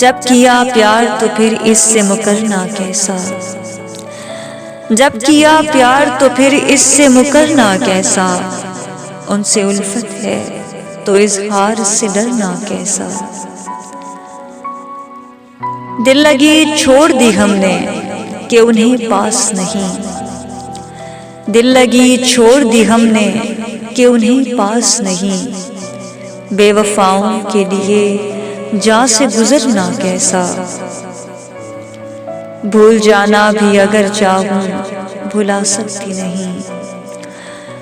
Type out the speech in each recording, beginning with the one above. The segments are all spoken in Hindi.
जब किया प्यार तो फिर इससे मुकरना कैसा, जब किया प्यार तो फिर इससे मुकरना कैसा, उनसे उल्फत है तो इजहार से डरना कैसा। दिल लगी छोड़ दी हमने कि उन्हें पास नहीं, दिल लगी छोड़ दी हमने कि उन्हें पास नहीं। बेवफाओं के लिए जान से गुजरना कैसा, भूल जाना भी अगर चाहूं भुला सकती नहीं,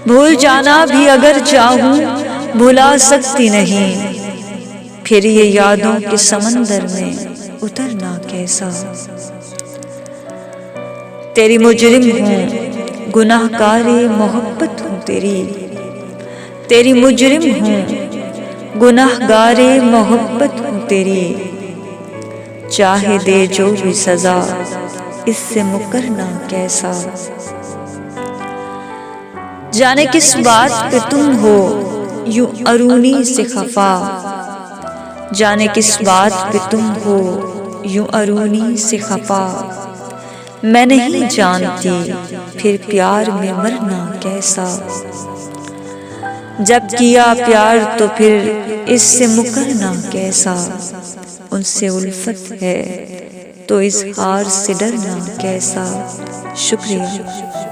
भूल जाना भी अगर चाहूं भुला सकती नहीं। फिर ये यादों के समंदर में उतरना कैसा। तेरी मुजरिम हूँ गुनाहगारे मोहब्बत हूँ तेरी, तेरी मुजरिम हूँ गुनाहगारे मोहब्बत हूँ तेरी। चाहे दे जो भी सजा इससे मुकरना कैसा। जाने किस बात पे तुम हो यूं अरूनी से खफा, जाने किस बात पे तुम हो यूं अरूनी से खफा। मैं नहीं जानती फिर प्यार में मरना कैसा। जब किया प्यार तो फिर इससे मुकरना कैसा, उनसे उल्फत है तो इजहार से डरना कैसा। शुक्रिया।